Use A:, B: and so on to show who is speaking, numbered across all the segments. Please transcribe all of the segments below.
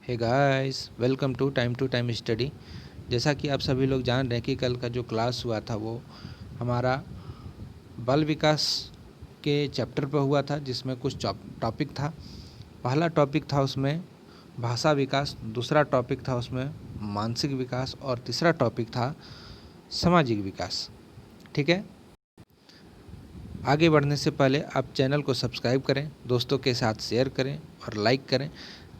A: Hey guys, welcome to Time Study. जैसा कि आप सभी लोग जान रहे हैं कि कल का जो क्लास हुआ था वो हमारा बाल विकास के चैप्टर पर हुआ था, जिसमें कुछ टॉपिक था। पहला टॉपिक था उसमें भाषा विकास, दूसरा टॉपिक था उसमें मानसिक विकास और तीसरा टॉपिक था सामाजिक विकास। ठीक है, आगे बढ़ने से पहले आप चैनल को सब्सक्राइब करें, दोस्तों के साथ शेयर करें और लाइक करें,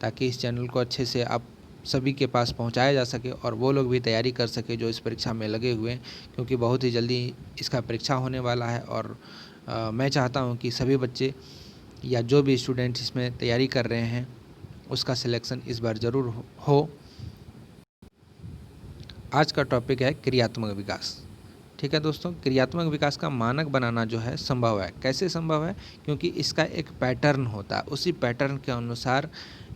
A: ताकि इस चैनल को अच्छे से आप सभी के पास पहुंचाया जा सके और वो लोग भी तैयारी कर सके जो इस परीक्षा में लगे हुए हैं, क्योंकि बहुत ही जल्दी इसका परीक्षा होने वाला है। और मैं चाहता हूं कि सभी बच्चे या जो भी स्टूडेंट इसमें तैयारी कर रहे हैं उसका सिलेक्शन इस बार ज़रूर हो। आज का टॉपिक है क्रियात्मक विकास। ठीक है दोस्तों, क्रियात्मक विकास का मानक बनाना जो है संभव है। कैसे संभव है? क्योंकि इसका एक पैटर्न होता है, उसी पैटर्न के अनुसार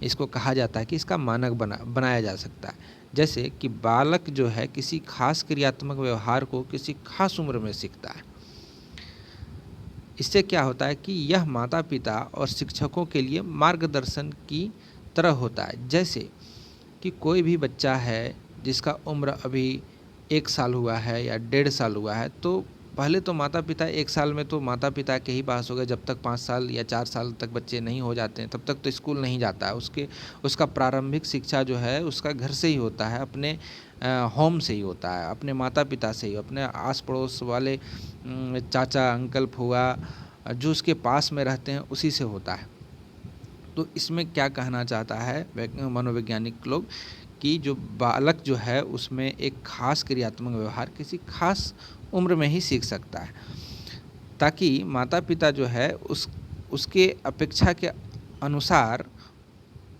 A: इसको कहा जाता है कि इसका मानक बनाया जा सकता है। जैसे कि बालक जो है किसी खास क्रियात्मक व्यवहार को किसी खास उम्र में सीखता है। इससे क्या होता है कि यह माता पिता और शिक्षकों के लिए मार्गदर्शन की तरह होता है। जैसे कि कोई भी बच्चा है जिसका उम्र अभी 1 साल हुआ है या 1.5 साल हुआ है, तो पहले तो माता पिता 1 साल में तो माता पिता के ही पास हो गए। जब तक 5 साल या 4 साल तक बच्चे नहीं हो जाते हैं तब तक तो स्कूल नहीं जाता है। उसका प्रारंभिक शिक्षा जो है उसका घर से ही होता है, अपने होम से ही होता है, अपने माता पिता से ही, अपने आस पड़ोस वाले चाचा अंकल फुआ जो उसके पास में रहते हैं उसी से होता है। तो इसमें क्या कहना चाहता है मनोवैज्ञानिक लोग कि जो बालक जो है उसमें एक खास क्रियात्मक व्यवहार किसी खास उम्र में ही सीख सकता है, ताकि माता पिता जो है उसके अपेक्षा के अनुसार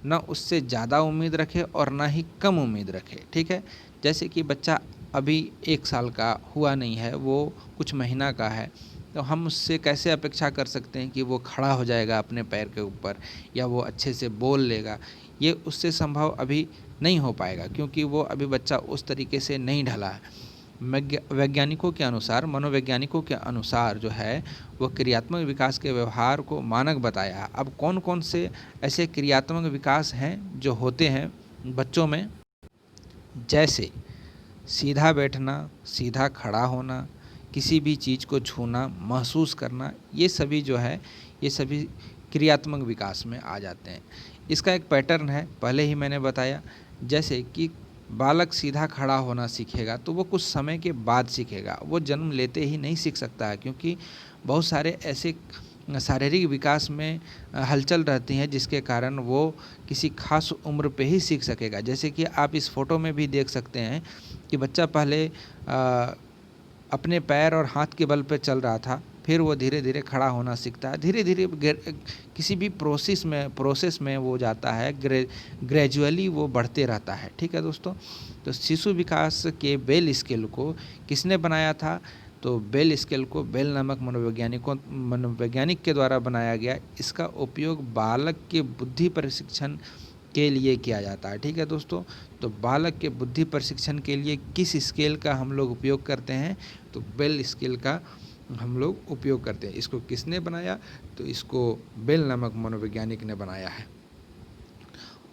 A: न उससे ज़्यादा उम्मीद रखे और ना ही कम उम्मीद रखे। ठीक है, जैसे कि बच्चा अभी 1 साल का हुआ नहीं है, वो कुछ महीना का है, तो हम उससे कैसे अपेक्षा कर सकते हैं कि वो खड़ा हो जाएगा अपने पैर के ऊपर या वो अच्छे से बोल लेगा? ये उससे संभव अभी नहीं हो पाएगा, क्योंकि वो अभी बच्चा उस तरीके से नहीं ढला है। वैज्ञानिकों के अनुसार, मनोवैज्ञानिकों के अनुसार जो है वो क्रियात्मक विकास के व्यवहार को मानक बताया। अब कौन कौन से ऐसे क्रियात्मक विकास हैं जो होते हैं बच्चों में? जैसे सीधा बैठना, सीधा खड़ा होना, किसी भी चीज़ को छूना, महसूस करना, ये सभी जो है ये सभी क्रियात्मक विकास में आ जाते हैं। इसका एक पैटर्न है, पहले ही मैंने बताया। जैसे कि बालक सीधा खड़ा होना सीखेगा तो वो कुछ समय के बाद सीखेगा, वो जन्म लेते ही नहीं सीख सकता है, क्योंकि बहुत सारे ऐसे शारीरिक विकास में हलचल रहती हैं जिसके कारण वो किसी खास उम्र पे ही सीख सकेगा। जैसे कि आप इस फोटो में भी देख सकते हैं कि बच्चा पहले अपने पैर और हाथ के बल पे चल रहा था, फिर वो धीरे धीरे खड़ा होना सीखता है। धीरे धीरे किसी भी प्रोसेस में वो जाता है, ग्रेजुअली वो बढ़ते रहता है। ठीक है दोस्तों, तो शिशु विकास के बेल स्केल को किसने बनाया था? तो बेल स्केल को बेल नामक मनोवैज्ञानिक के द्वारा बनाया गया। इसका उपयोग बालक के बुद्धि प्रशिक्षण के लिए किया जाता है। ठीक है दोस्तों, तो बालक के बुद्धि प्रशिक्षण के लिए किस स्केल का हम लोग उपयोग करते हैं? तो बेल स्केल का हम लोग उपयोग करते हैं। इसको किसने बनाया? तो इसको बेल नामक मनोवैज्ञानिक ने बनाया है।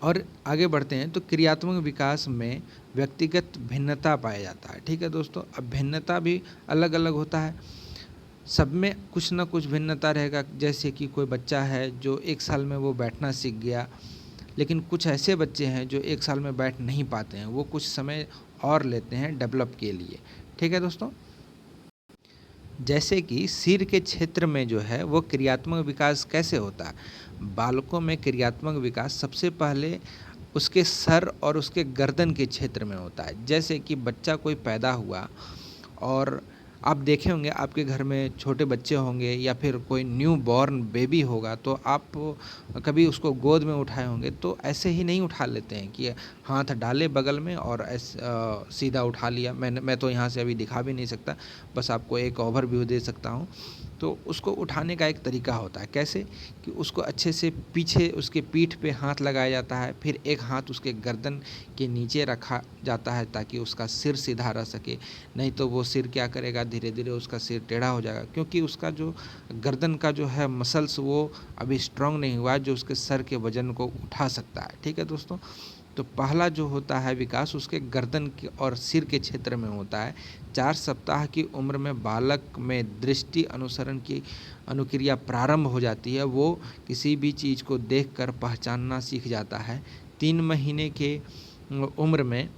A: और आगे बढ़ते हैं तो क्रियात्मक विकास में व्यक्तिगत भिन्नता पाया जाता है। ठीक है दोस्तों, अब भिन्नता भी अलग अलग होता है, सब में कुछ ना कुछ भिन्नता रहेगा। जैसे कि कोई बच्चा है जो 1 साल में वो बैठना सीख गया, लेकिन कुछ ऐसे बच्चे हैं जो 1 साल में बैठ नहीं पाते हैं, वो कुछ समय और लेते हैं डेवलप के लिए। ठीक है दोस्तों, जैसे कि सिर के क्षेत्र में जो है वो क्रियात्मक विकास कैसे होता है? बालकों में क्रियात्मक विकास सबसे पहले उसके सर और उसके गर्दन के क्षेत्र में होता है। जैसे कि बच्चा कोई पैदा हुआ और आप देखे होंगे आपके घर में छोटे बच्चे होंगे या फिर कोई न्यू बॉर्न बेबी होगा, तो आप कभी उसको गोद में उठाए होंगे, तो ऐसे ही नहीं उठा लेते हैं कि हाथ डाले बगल में और सीधा उठा लिया। मैं तो यहाँ से अभी दिखा भी नहीं सकता, बस आपको एक ओवरव्यू दे सकता हूँ। तो उसको उठाने का एक तरीका होता है। कैसे? कि उसको अच्छे से पीछे उसके पीठ पे हाथ लगाया जाता है, फिर एक हाथ उसके गर्दन के नीचे रखा जाता है ताकि उसका सिर सीधा रह सके। नहीं तो वो सिर क्या करेगा, धीरे धीरे उसका सिर टेढ़ा हो जाएगा, क्योंकि उसका जो गर्दन का जो है मसल्स वो अभी स्ट्रांग नहीं हुआ है जो उसके सर के वजन को उठा सकता है। ठीक है दोस्तों, तो पहला जो होता है विकास उसके गर्दन के और सिर के क्षेत्र में होता है। 4 सप्ताह की उम्र में बालक में दृष्टि अनुसरण की अनुक्रिया प्रारंभ हो जाती है, वो किसी भी चीज़ को देखकर पहचानना सीख जाता है। 3 महीने के उम्र में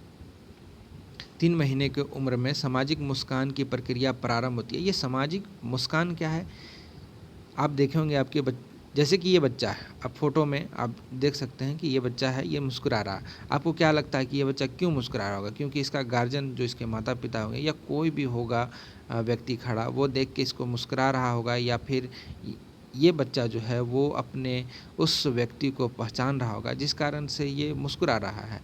A: 3 महीने की उम्र में सामाजिक मुस्कान की प्रक्रिया प्रारंभ होती है। ये सामाजिक मुस्कान क्या है? आप देखे होंगे आपके जैसे कि ये बच्चा है, अब फोटो में आप देख सकते हैं कि ये बच्चा है, ये मुस्कुरा रहा है। आपको क्या लगता है कि ये बच्चा क्यों मुस्कुरा रहा होगा? क्योंकि इसका गार्जियन जो इसके माता पिता होंगे या कोई भी होगा व्यक्ति खड़ा, वो देख के इसको मुस्कुरा रहा होगा, या फिर ये बच्चा जो है वो अपने उस व्यक्ति को पहचान रहा होगा जिस कारण से ये मुस्कुरा रहा है।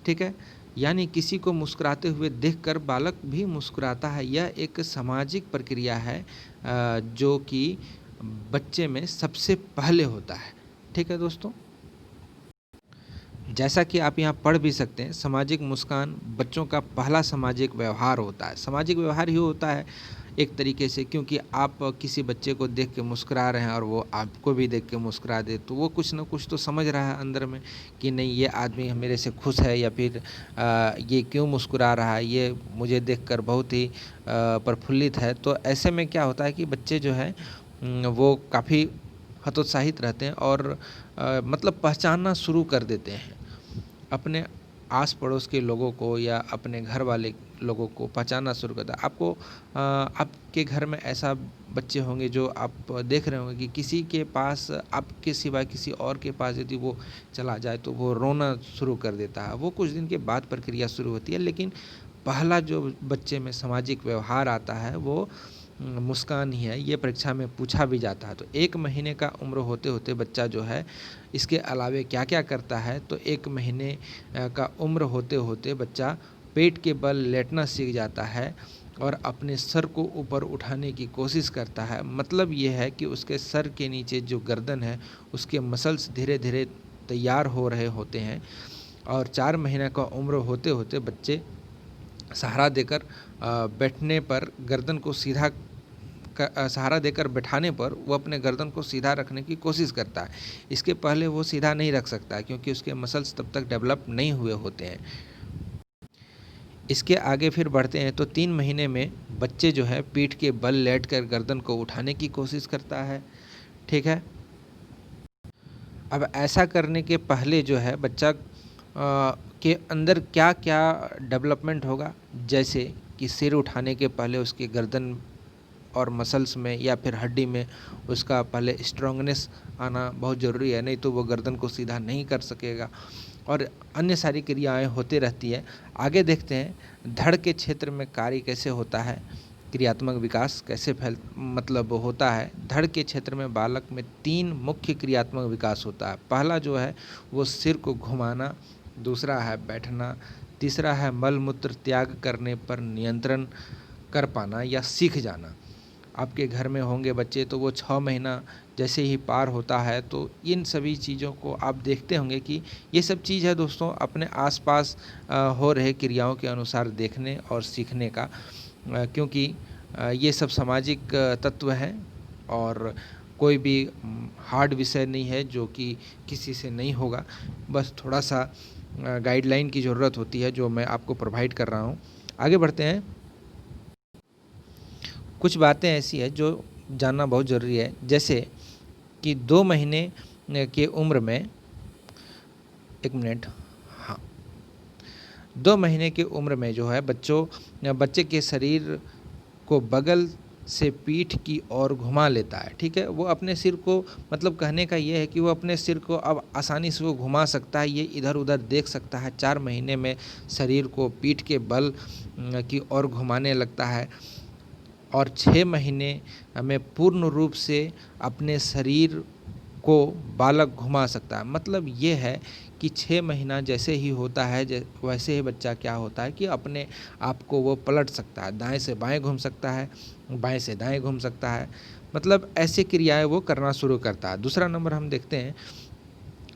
A: ठीक है, यानी किसी को मुस्कुराते हुए देखकर बालक भी मुस्कुराता है। यह एक सामाजिक प्रक्रिया है जो कि बच्चे में सबसे पहले होता है। ठीक है दोस्तों, जैसा कि आप यहाँ पढ़ भी सकते हैं, सामाजिक मुस्कान बच्चों का पहला सामाजिक व्यवहार होता है। सामाजिक व्यवहार ही होता है एक तरीके से, क्योंकि आप किसी बच्चे को देख के मुस्कुरा रहे हैं और वो आपको भी देख के मुस्कुरा दे, तो वो कुछ ना कुछ तो समझ रहा है अंदर में कि नहीं, ये आदमी मेरे से खुश है, या फिर ये क्यों मुस्कुरा रहा है, ये मुझे देखकर बहुत ही प्रफुल्लित है। तो ऐसे में क्या होता है कि बच्चे जो है वो काफ़ी हतोत्साहित रहते हैं और मतलब पहचानना शुरू कर देते हैं अपने आस पड़ोस के लोगों को या अपने घर वाले लोगों को पहचानना शुरू करता है। आपको आपके घर में ऐसा बच्चे होंगे जो आप देख रहे होंगे कि किसी के पास आपके सिवाय किसी और के पास यदि वो चला जाए तो वो रोना शुरू कर देता है। वो कुछ दिन के बाद प्रक्रिया शुरू होती है, लेकिन पहला जो बच्चे में सामाजिक व्यवहार आता है वो मुस्कान ही है। ये परीक्षा में पूछा भी जाता है। तो 1 महीने का उम्र होते होते बच्चा जो है इसके अलावे क्या क्या करता है, तो 1 महीने का उम्र होते होते बच्चा पेट के बल लेटना सीख जाता है और अपने सर को ऊपर उठाने की कोशिश करता है। मतलब ये है कि उसके सर के नीचे जो गर्दन है उसके मसल्स धीरे धीरे तैयार हो रहे होते हैं। और 4 महीने का उम्र होते होते बच्चे सहारा देकर बैठने पर गर्दन को सीधा सहारा देकर बैठाने पर वो अपने गर्दन को सीधा रखने की कोशिश करता है। इसके पहले वो सीधा नहीं रख सकता क्योंकि उसके मसल्स तब तक डेवलप नहीं हुए होते हैं। इसके आगे फिर बढ़ते हैं तो 3 महीने में बच्चे जो है पीठ के बल लेटकर गर्दन को उठाने की कोशिश करता है। ठीक है, अब ऐसा करने के पहले जो है बच्चा के अंदर क्या क्या डेवलपमेंट होगा, जैसे कि सिर उठाने के पहले उसके गर्दन और मसल्स में या फिर हड्डी में उसका पहले स्ट्रांगनेस आना बहुत ज़रूरी है, नहीं तो वो गर्दन को सीधा नहीं कर सकेगा और अन्य सारी क्रियाएं होती रहती है। आगे देखते हैं धड़ के क्षेत्र में कार्य कैसे होता है, क्रियात्मक विकास कैसे मतलब होता है। धड़ के क्षेत्र में बालक में 3 मुख्य क्रियात्मक विकास होता है। पहला जो है वो सिर को घुमाना, दूसरा है बैठना, तीसरा है मल मूत्र त्याग करने पर नियंत्रण कर पाना या सीख जाना। आपके घर में होंगे बच्चे तो वो 6 महीना जैसे ही पार होता है तो इन सभी चीज़ों को आप देखते होंगे कि ये सब चीज़ है दोस्तों अपने आसपास हो रहे क्रियाओं के अनुसार देखने और सीखने का, क्योंकि ये सब सामाजिक तत्व हैं और कोई भी हार्ड विषय नहीं है जो कि किसी से नहीं होगा। बस थोड़ा सा गाइडलाइन की ज़रूरत होती है जो मैं आपको प्रोवाइड कर रहा हूँ। आगे बढ़ते हैं। कुछ बातें ऐसी है जो जानना बहुत ज़रूरी है, जैसे कि 2 महीने के उम्र में 1 मिनट, हाँ, 2 महीने की उम्र में जो है बच्चे के शरीर को बगल से पीठ की ओर घुमा लेता है। ठीक है, वो अपने सिर को, मतलब कहने का ये है कि वो अपने सिर को अब आसानी से वो घुमा सकता है, ये इधर उधर देख सकता है। 4 महीने में शरीर को पीठ के बल की ओर घुमाने लगता है और 6 महीने में पूर्ण रूप से अपने शरीर को बालक घुमा सकता है। मतलब ये है कि 6 महीना जैसे ही होता है वैसे ही बच्चा क्या होता है कि अपने आप को वो पलट सकता है, दाएं से बाएं घूम सकता है, बाएं से दाएं घूम सकता है, मतलब ऐसी क्रियाएं वो करना शुरू करता है। दूसरा नंबर हम देखते हैं,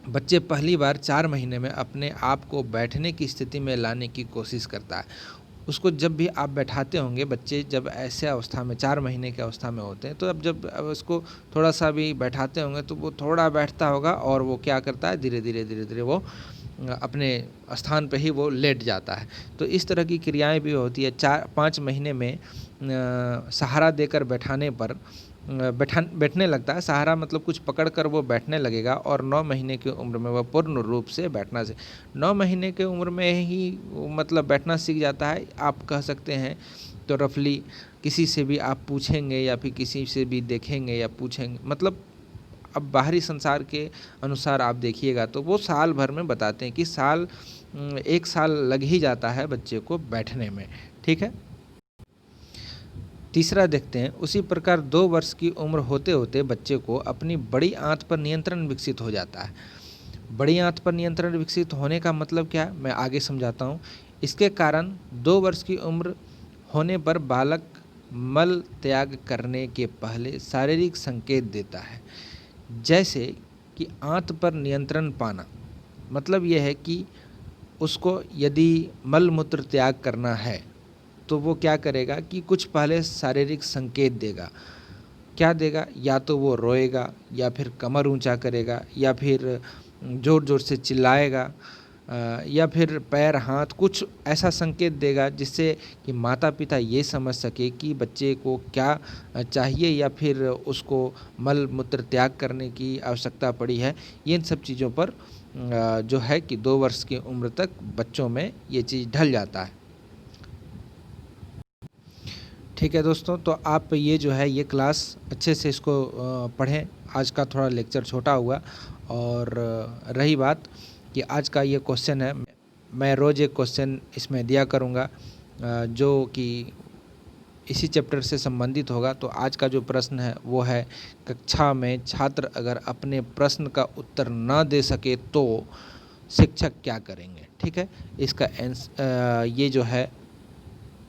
A: बच्चे पहली बार 4 महीने में अपने आप को बैठने की स्थिति में लाने की कोशिश करता है। उसको जब भी आप बैठाते होंगे, बच्चे जब ऐसे अवस्था में 4 महीने की अवस्था में होते हैं, तो अब उसको थोड़ा सा भी बैठाते होंगे तो वो थोड़ा बैठता होगा और वो क्या करता है, धीरे धीरे वो अपने स्थान पे ही वो लेट जाता है। तो इस तरह की क्रियाएं भी होती है। 4-5 महीने में सहारा देकर बैठाने पर बैठने लगता है। सहारा मतलब कुछ पकड़ कर वो बैठने लगेगा और 9 महीने की उम्र में वह पूर्ण रूप से बैठना से 9 महीने की उम्र में ही वो मतलब बैठना सीख जाता है, आप कह सकते हैं। तो रफली किसी से भी आप पूछेंगे या फिर किसी से भी देखेंगे या पूछेंगे, मतलब अब बाहरी संसार के अनुसार आप देखिएगा तो वो साल भर में बताते हैं कि 1 साल लग ही जाता है बच्चे को बैठने में। ठीक है। तीसरा देखते हैं, उसी प्रकार 2 वर्ष की उम्र होते होते बच्चे को अपनी बड़ी आंत पर नियंत्रण विकसित हो जाता है। बड़ी आंत पर नियंत्रण विकसित होने का मतलब क्या है, मैं आगे समझाता हूँ। इसके कारण 2 वर्ष की उम्र होने पर बालक मल त्याग करने के पहले शारीरिक संकेत देता है। जैसे कि आंत पर नियंत्रण पाना, मतलब यह है कि उसको यदि मल मूत्र त्याग करना है तो वो क्या करेगा कि कुछ पहले शारीरिक संकेत देगा। क्या देगा, या तो वो रोएगा या फिर कमर ऊंचा करेगा या फिर ज़ोर ज़ोर से चिल्लाएगा, या फिर पैर हाथ कुछ ऐसा संकेत देगा जिससे कि माता पिता ये समझ सके कि बच्चे को क्या चाहिए या फिर उसको मल मूत्र त्याग करने की आवश्यकता पड़ी है। इन सब चीज़ों पर जो है कि 2 वर्ष की उम्र तक बच्चों में ये चीज़ ढल जाता है। ठीक है दोस्तों, तो आप ये जो है ये क्लास अच्छे से इसको पढ़ें। आज का थोड़ा लेक्चर छोटा हुआ। और रही बात कि आज का ये क्वेश्चन है, मैं रोज़ एक क्वेश्चन इसमें दिया करूँगा जो कि इसी चैप्टर से संबंधित होगा। तो आज का जो प्रश्न है वो है, कक्षा में छात्र अगर अपने प्रश्न का उत्तर न दे सके तो शिक्षक क्या करेंगे। ठीक है, इसका ये जो है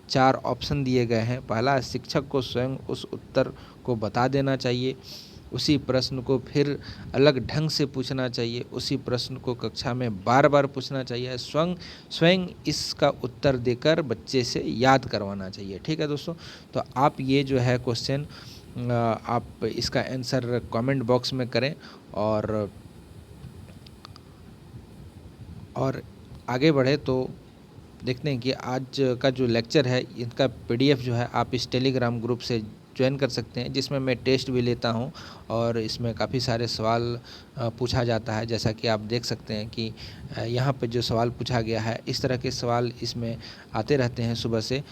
A: 4 ऑप्शन दिए गए हैं। पहला, शिक्षक को स्वयं उस उत्तर को बता देना चाहिए, उसी प्रश्न को फिर अलग ढंग से पूछना चाहिए, उसी प्रश्न को कक्षा में बार बार पूछना चाहिए, स्वयं इसका उत्तर देकर बच्चे से याद करवाना चाहिए। ठीक है दोस्तों, तो आप ये जो है क्वेश्चन आप इसका आंसर कमेंट बॉक्स में करें। और आगे बढ़े तो देखते हैं कि आज का जो लेक्चर है इनका PDF जो है आप इस टेलीग्राम ग्रुप से ज्वाइन कर सकते हैं, जिसमें मैं टेस्ट भी लेता हूं और इसमें काफ़ी सारे सवाल पूछा जाता है। जैसा कि आप देख सकते हैं कि यहाँ पे जो सवाल पूछा गया है, इस तरह के सवाल इसमें आते रहते हैं सुबह से।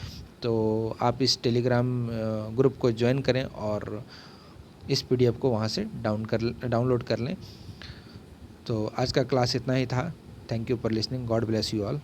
A: तो आप इस टेलीग्राम ग्रुप को ज्वाइन करें और इस PDF को वहाँ से डाउनलोड कर लें। तो आज का क्लास इतना ही था। Thank you for listening. God bless you all.